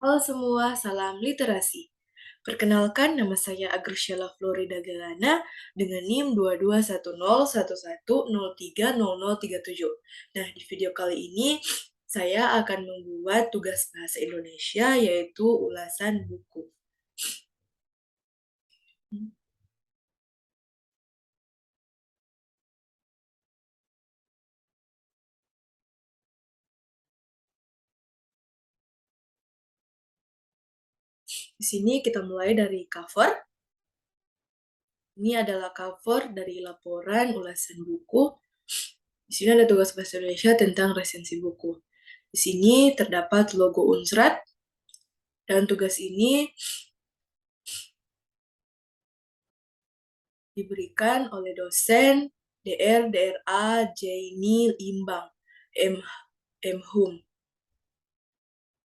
Halo semua, salam literasi. Perkenalkan, nama saya Agriela Florida Galana dengan NIM 2210110037. Nah, di video kali ini saya akan membuat tugas bahasa Indonesia yaitu ulasan buku. Di sini kita mulai dari cover. Ini adalah cover dari laporan ulasan buku. Di sini ada tugas bahasa Indonesia tentang resensi buku. Di sini terdapat logo Unsrat, dan tugas ini diberikan oleh dosen DRA Jaini Imbang, M.Hum.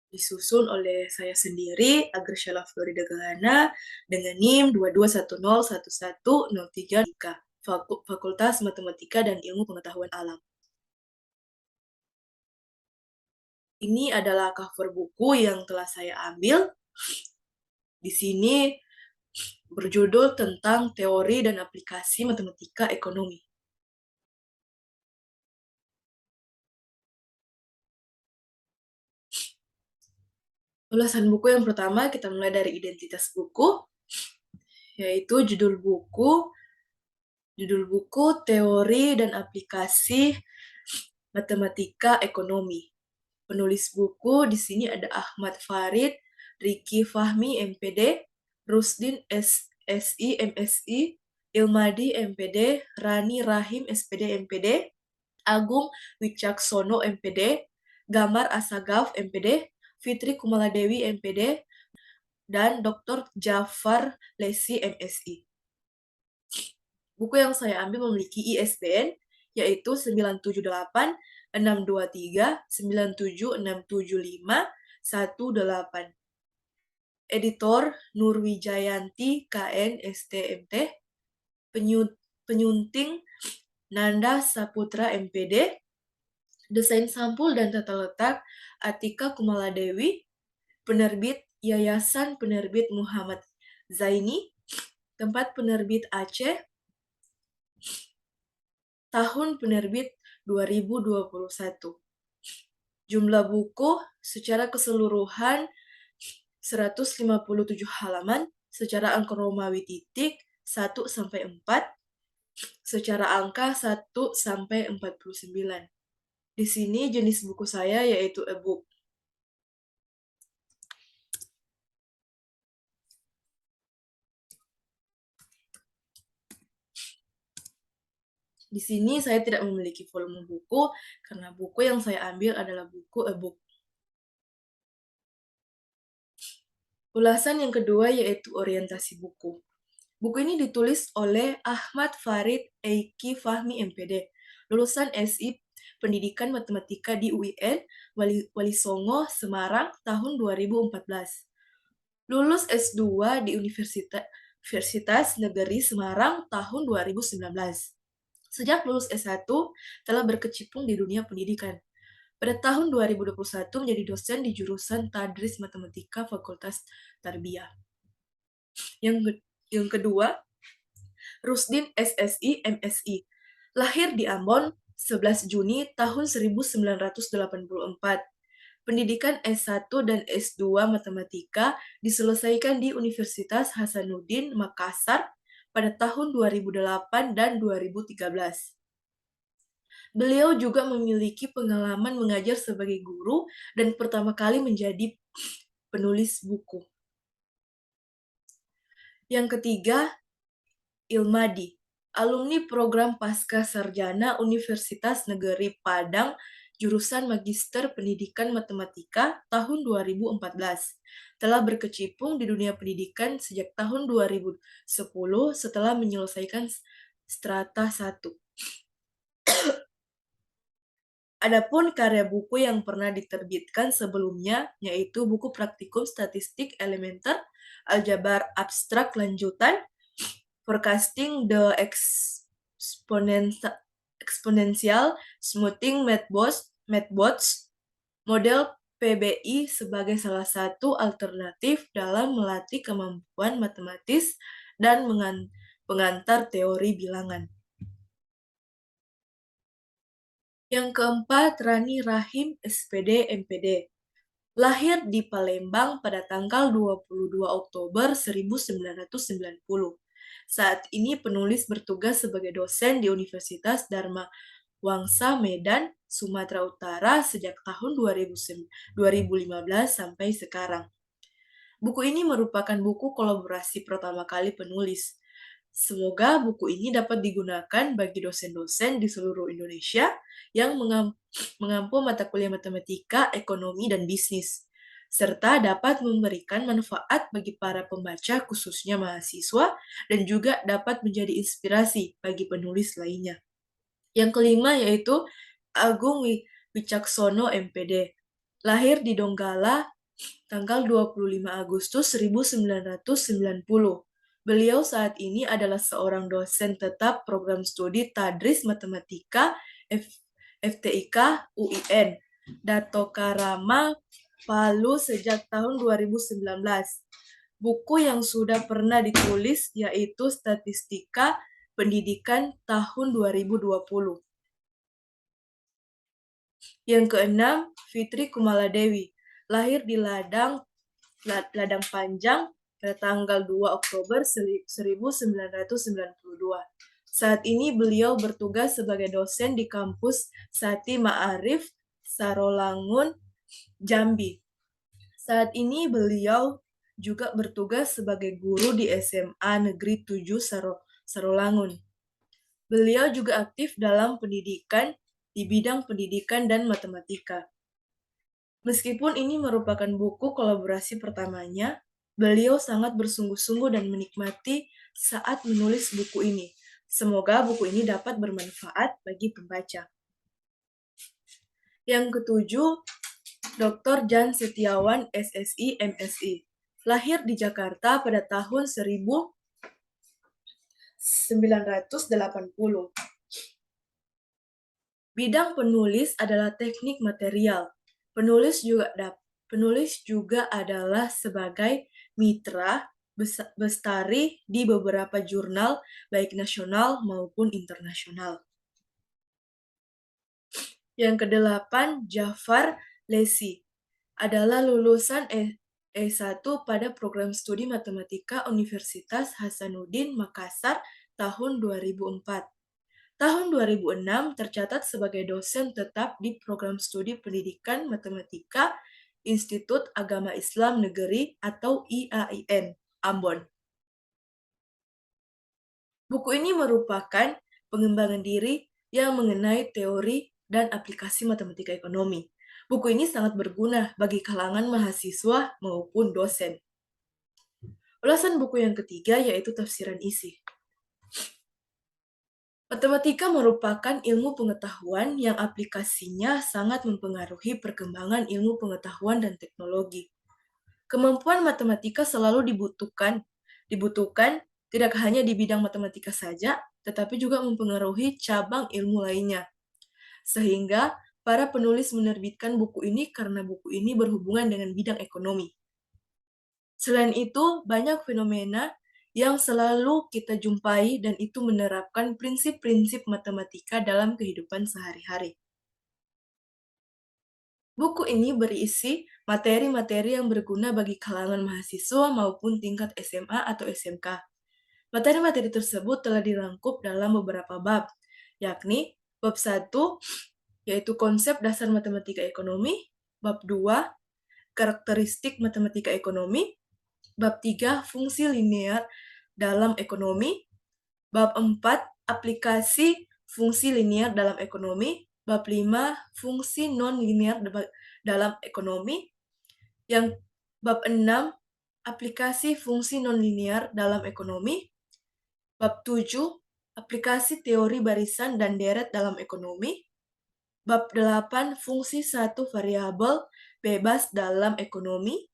Disusun oleh saya sendiri, Agriela Florida Galana, dengan NIM 22101103, Fakultas Matematika dan Ilmu Pengetahuan Alam. Ini adalah cover buku yang telah saya ambil. Di sini berjudul tentang teori dan aplikasi matematika ekonomi. Ulasan buku yang pertama, kita mulai dari identitas buku, yaitu judul buku, teori dan aplikasi matematika ekonomi. Penulis buku di sini ada Ahmad Farid, Riki Fahmi, MPD, Rusdin SSI, MSI, Ilmadi, MPD, Rani Rahim, SPD, MPD, Agung Wicaksono, MPD, Gamar Asagaf, MPD, Fitri Kumaladewi, MPD, dan Dr. Jafar Lesi, MSI. Buku yang saya ambil memiliki ISBN, yaitu 978-623-97675-18. Editor Nurwijayanti, KN, STMT. Penyunting Nanda Saputra, MPD. Desain sampul dan tata letak Atika Kumaladewi. Penerbit Yayasan Penerbit Muhammad Zaini. Tempat penerbit Aceh. Tahun penerbit 2021. Jumlah buku secara keseluruhan 157 halaman, secara angka Romawi titik 1-4, secara angka 1-49. Di sini jenis buku saya yaitu e-book. Di sini saya tidak memiliki volume buku karena buku yang saya ambil adalah buku e-book. Ulasan yang kedua yaitu orientasi buku. Buku ini ditulis oleh Ahmad Farid Eiki Fahmi, MPD, lulusan SI Pendidikan Matematika di UIN Walisongo, Semarang, tahun 2014. Lulus S2 di Universitas Negeri Semarang tahun 2019. Sejak lulus S1, telah berkecimpung di dunia pendidikan. Pada tahun 2021 menjadi dosen di jurusan Tadris Matematika Fakultas Tarbiyah. Yang kedua, Rusdin SSI, MSI. Lahir di Ambon 11 Juni tahun 1984. Pendidikan S1 dan S2 Matematika diselesaikan di Universitas Hasanuddin Makassar pada tahun 2008 dan 2013. Beliau juga memiliki pengalaman mengajar sebagai guru dan pertama kali menjadi penulis buku. Yang ketiga, Ilmadi, alumni program Pasca Sarjana Universitas Negeri Padang, jurusan Magister Pendidikan Matematika tahun 2014. Telah berkecimpung di dunia pendidikan sejak tahun 2010 setelah menyelesaikan strata 1. Adapun karya buku yang pernah diterbitkan sebelumnya, yaitu buku praktikum statistik elementer, aljabar abstrak lanjutan, forecasting the exponential smoothing methods, model PBI sebagai salah satu alternatif dalam melatih kemampuan matematis dan pengantar teori bilangan. Yang keempat, Rani Rahim, SPD, MPD. Lahir di Palembang pada tanggal 22 Oktober 1990. Saat ini penulis bertugas sebagai dosen di Universitas Dharma Wangsa Medan, Sumatera Utara sejak tahun 2015 sampai sekarang. Buku ini merupakan buku kolaborasi pertama kali penulis. Semoga buku ini dapat digunakan bagi dosen-dosen di seluruh Indonesia yang mengampu mata kuliah matematika, ekonomi, dan bisnis, serta dapat memberikan manfaat bagi para pembaca khususnya mahasiswa dan juga dapat menjadi inspirasi bagi penulis lainnya. Yang kelima yaitu Agung Wicaksono MPD. Lahir di Donggala tanggal 25 Agustus 1990. Beliau saat ini adalah seorang dosen tetap program studi Tadris Matematika FTIK UIN Dato Karama Palu sejak tahun 2019. Buku yang sudah pernah ditulis yaitu Statistika Pendidikan tahun 2020. Yang keenam, Fitri Kumaladewi. Lahir di Ladang Panjang pada tanggal 2 Oktober 1992. Saat ini beliau bertugas sebagai dosen di kampus Sati Ma'arif, Sarolangun, Jambi. Saat ini beliau juga bertugas sebagai guru di SMA Negeri 7 Sarolangun. Beliau juga aktif dalam pendidikan di bidang pendidikan dan matematika. Meskipun ini merupakan buku kolaborasi pertamanya, beliau sangat bersungguh-sungguh dan menikmati saat menulis buku ini. Semoga buku ini dapat bermanfaat bagi pembaca. Yang ketujuh, Dr. Jan Setiawan, SSI, MSI. Lahir di Jakarta pada tahun 1980. Bidang penulis adalah teknik material. Penulis juga adalah sebagai mitra bestari di beberapa jurnal baik nasional maupun internasional. Yang kedelapan, Jafar Lesi adalah lulusan E1 pada program studi matematika Universitas Hasanuddin Makassar tahun 2004. Tahun 2006 tercatat sebagai dosen tetap di program studi pendidikan matematika Institut Agama Islam Negeri atau IAIN, Ambon. Buku ini merupakan pengembangan diri yang mengenai teori dan aplikasi matematika ekonomi. Buku ini sangat berguna bagi kalangan mahasiswa maupun dosen. Ulasan buku yang ketiga yaitu tafsiran isi. Matematika merupakan ilmu pengetahuan yang aplikasinya sangat mempengaruhi perkembangan ilmu pengetahuan dan teknologi. Kemampuan matematika selalu dibutuhkan tidak hanya di bidang matematika saja, tetapi juga mempengaruhi cabang ilmu lainnya. Sehingga para penulis menerbitkan buku ini karena buku ini berhubungan dengan bidang ekonomi. Selain itu, banyak fenomena yang selalu kita jumpai dan itu menerapkan prinsip-prinsip matematika dalam kehidupan sehari-hari. Buku ini berisi materi-materi yang berguna bagi kalangan mahasiswa maupun tingkat SMA atau SMK. Materi-materi tersebut telah dirangkup dalam beberapa bab, yakni bab 1, yaitu konsep dasar matematika ekonomi, bab 2, karakteristik matematika ekonomi, bab 3, fungsi linear dalam ekonomi, bab 4, aplikasi fungsi linear dalam ekonomi, bab 5, fungsi non-linear dalam ekonomi, yang bab 6, aplikasi fungsi non-linear dalam ekonomi, bab 7, aplikasi teori barisan dan deret dalam ekonomi, bab 8, fungsi satu variabel bebas dalam ekonomi,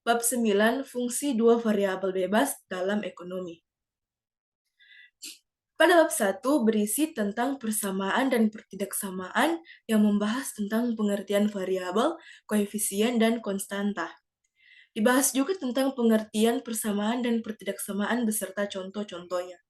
bab 9, fungsi dua variabel bebas dalam ekonomi. Pada bab 1 berisi tentang persamaan dan pertidaksamaan yang membahas tentang pengertian variabel, koefisien, dan konstanta. Dibahas juga tentang pengertian persamaan dan pertidaksamaan beserta contoh-contohnya.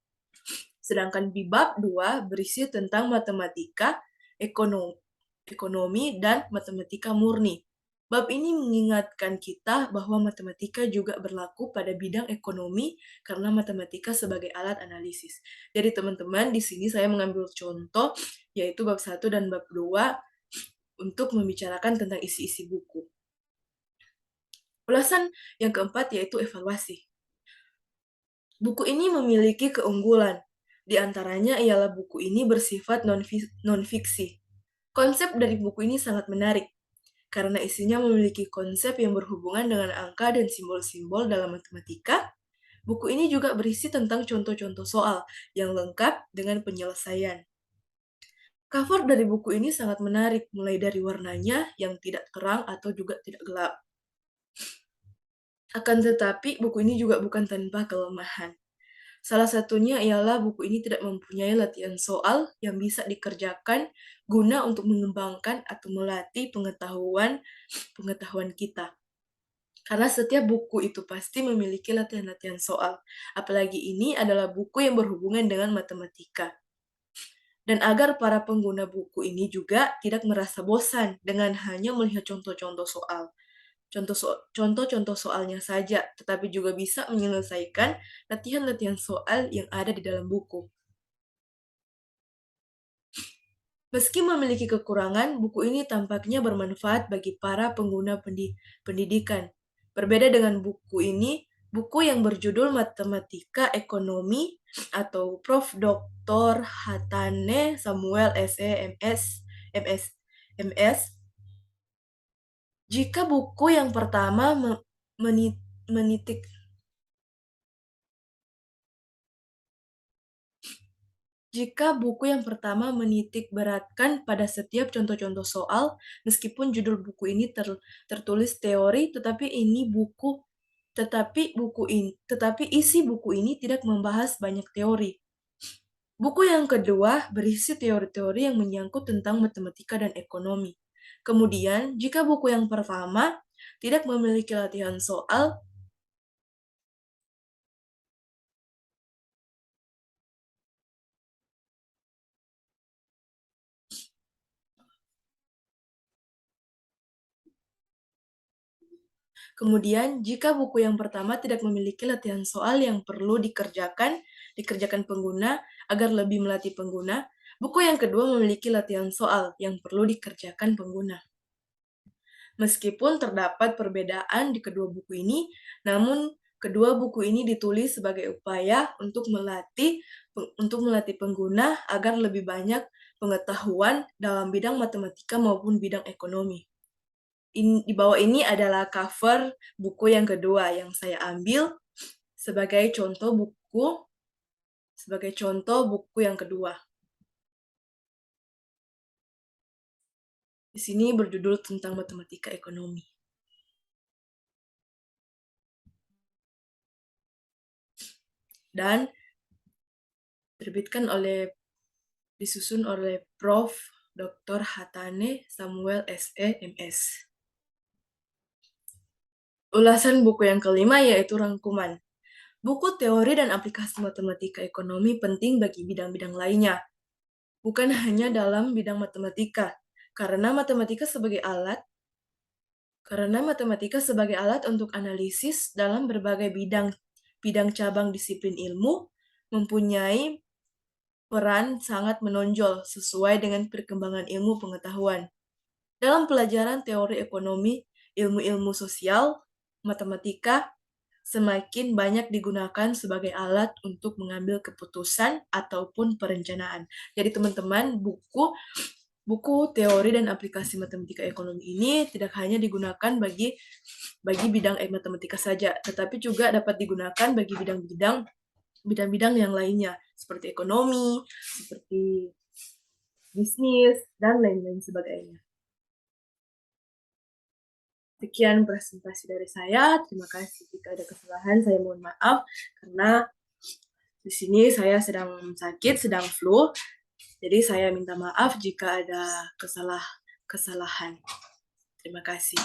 Sedangkan di bab 2 berisi tentang matematika, ekonomi, dan matematika murni. Bab ini mengingatkan kita bahwa matematika juga berlaku pada bidang ekonomi karena matematika sebagai alat analisis. Jadi teman-teman, di sini saya mengambil contoh yaitu bab 1 dan bab 2 untuk membicarakan tentang isi-isi buku. Ulasan yang keempat yaitu evaluasi. Buku ini memiliki keunggulan. Di antaranya ialah buku ini bersifat non-fiksi. Konsep dari buku ini sangat menarik, karena isinya memiliki konsep yang berhubungan dengan angka dan simbol-simbol dalam matematika. Buku ini juga berisi tentang contoh-contoh soal yang lengkap dengan penyelesaian. Cover dari buku ini sangat menarik, mulai dari warnanya yang tidak terang atau juga tidak gelap. Akan tetapi, buku ini juga bukan tanpa kelemahan. Salah satunya ialah buku ini tidak mempunyai latihan soal yang bisa dikerjakan guna untuk mengembangkan atau melatih pengetahuan kita. Karena setiap buku itu pasti memiliki latihan-latihan soal. Apalagi ini adalah buku yang berhubungan dengan matematika. Dan agar para pengguna buku ini juga tidak merasa bosan dengan hanya melihat contoh-contoh soal. Contoh-contoh soalnya saja, tetapi juga bisa menyelesaikan latihan-latihan soal yang ada di dalam buku. Meski memiliki kekurangan, buku ini tampaknya bermanfaat bagi para pengguna pendidikan. Berbeda dengan buku ini, buku yang berjudul Matematika Ekonomi atau Prof. Dr. Hatane Samuel SE MS. Jika buku yang pertama menitik Jika buku yang pertama menitik beratkan pada setiap contoh-contoh soal, meskipun judul buku ini tertulis teori, tetapi isi buku ini tidak membahas banyak teori. Buku yang kedua berisi teori-teori yang menyangkut tentang matematika dan ekonomi. Kemudian, jika buku yang pertama tidak memiliki latihan soal, kemudian, jika buku yang pertama tidak memiliki latihan soal yang perlu dikerjakan pengguna agar lebih melatih pengguna, buku yang kedua memiliki latihan soal yang perlu dikerjakan pengguna. Meskipun terdapat perbedaan di kedua buku ini, namun kedua buku ini ditulis sebagai upaya untuk melatih pengguna agar lebih banyak pengetahuan dalam bidang matematika maupun bidang ekonomi. Di bawah ini adalah cover buku yang kedua yang saya ambil sebagai contoh buku yang kedua. Di sini berjudul tentang matematika ekonomi. Dan disusun oleh Prof. Dr. Hatane Samuel SE MS. Ulasan buku yang kelima yaitu rangkuman. Buku teori dan aplikasi matematika ekonomi penting bagi bidang-bidang lainnya, bukan hanya dalam bidang matematika, karena matematika sebagai alat untuk analisis dalam berbagai bidang cabang disiplin ilmu mempunyai peran sangat menonjol sesuai dengan perkembangan ilmu pengetahuan. Dalam pelajaran teori ekonomi, ilmu-ilmu sosial, matematika semakin banyak digunakan sebagai alat untuk mengambil keputusan ataupun perencanaan. Jadi teman-teman, buku teori dan aplikasi matematika ekonomi ini tidak hanya digunakan bagi bidang matematika saja, tetapi juga dapat digunakan bagi bidang-bidang yang lainnya, seperti ekonomi, seperti bisnis, dan lain-lain sebagainya. Sekian presentasi dari saya. Terima kasih. Jika ada kesalahan, saya mohon maaf karena Di sini saya sedang sakit, sedang flu, jadi saya minta maaf jika ada kesalahan. Terima kasih.